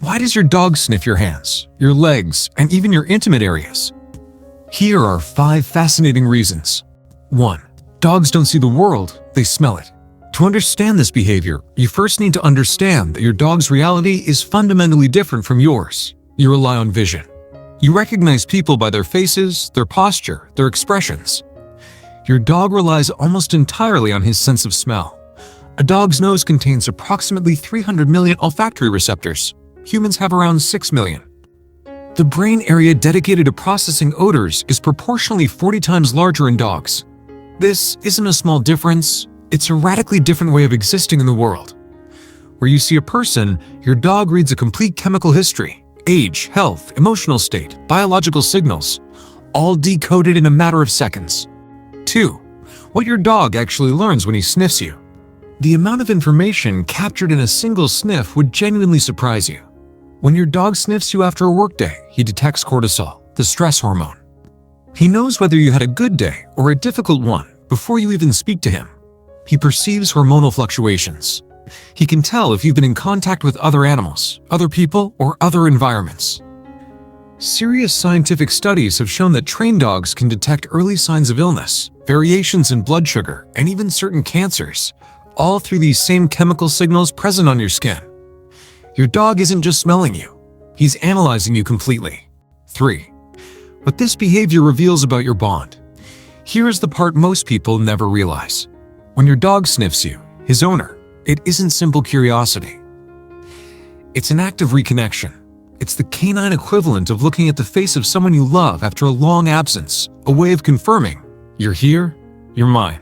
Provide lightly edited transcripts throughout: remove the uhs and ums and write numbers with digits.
Why does your dog sniff your hands, your legs, and even your intimate areas? Here are 5 fascinating reasons. 1. Dogs don't see the world, they smell it. To understand this behavior, you first need to understand that your dog's reality is fundamentally different from yours. You rely on vision. You recognize people by their faces, their posture, their expressions. Your dog relies almost entirely on his sense of smell. A dog's nose contains approximately 300 million olfactory receptors. Humans have around 6 million. The brain area dedicated to processing odors is proportionally 40 times larger in dogs. This isn't a small difference, it's a radically different way of existing in the world. Where you see a person, your dog reads a complete chemical history, age, health, emotional state, biological signals, all decoded in a matter of seconds. 2. What your dog actually learns when he sniffs you. The amount of information captured in a single sniff would genuinely surprise you. When your dog sniffs you after a workday, he detects cortisol, the stress hormone. He knows whether you had a good day or a difficult one before you even speak to him. He perceives hormonal fluctuations. He can tell if you've been in contact with other animals, other people, or other environments. Serious scientific studies have shown that trained dogs can detect early signs of illness, variations in blood sugar, and even certain cancers, all through these same chemical signals present on your skin. Your dog isn't just smelling you, he's analyzing you completely. 3. What this behavior reveals about your bond. Here is the part most people never realize. When your dog sniffs you, his owner, it isn't simple curiosity. It's an act of reconnection. It's the canine equivalent of looking at the face of someone you love after a long absence, a way of confirming, you're here, you're mine.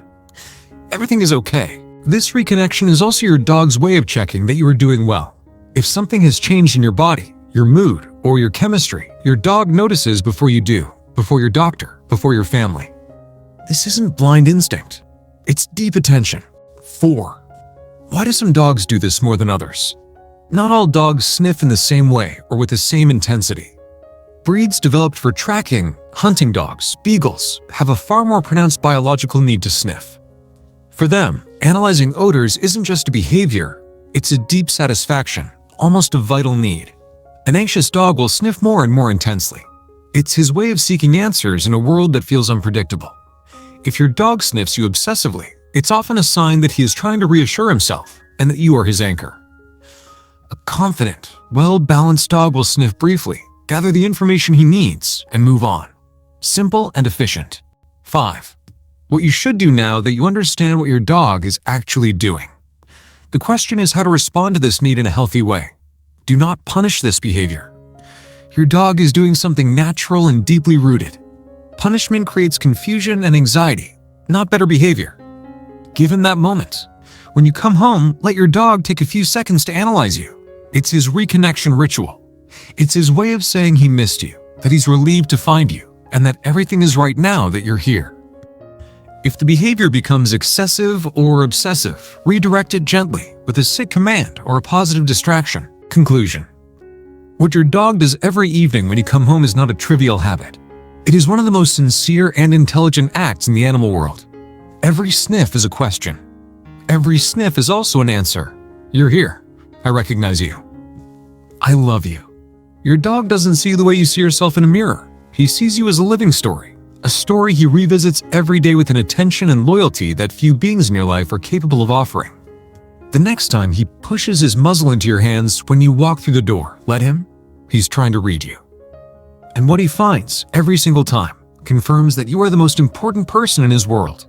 Everything is okay. This reconnection is also your dog's way of checking that you are doing well. If something has changed in your body, your mood, or your chemistry, your dog notices before you do, before your doctor, before your family. This isn't blind instinct. It's deep attention. 4. Why do some dogs do this more than others? Not all dogs sniff in the same way or with the same intensity. Breeds developed for tracking, hunting dogs, beagles, have a far more pronounced biological need to sniff. For them, analyzing odors isn't just a behavior, it's a deep satisfaction, almost a vital need. An anxious dog will sniff more and more intensely. It's his way of seeking answers in a world that feels unpredictable. If your dog sniffs you obsessively, it's often a sign that he is trying to reassure himself and that you are his anchor. A confident, well-balanced dog will sniff briefly, gather the information he needs, and move on. Simple and efficient. 5. What you should do now that you understand what your dog is actually doing. The question is how to respond to this need in a healthy way. Do not punish this behavior. Your dog is doing something natural and deeply rooted. Punishment creates confusion and anxiety, not better behavior. Give him that moment. When you come home, let your dog take a few seconds to analyze you. It's his reconnection ritual. It's his way of saying he missed you, that he's relieved to find you, and that everything is right now that you're here. If the behavior becomes excessive or obsessive, redirect it gently with a sit command or a positive distraction. Conclusion. What your dog does every evening when you come home is not a trivial habit. It is one of the most sincere and intelligent acts in the animal world. Every sniff is a question. Every sniff is also an answer. You're here. I recognize you. I love you. Your dog doesn't see you the way you see yourself in a mirror. He sees you as a living story, a story he revisits every day with an attention and loyalty that few beings in your life are capable of offering. The next time he pushes his muzzle into your hands when you walk through the door, let him. He's trying to read you. And what he finds every single time confirms that you are the most important person in his world.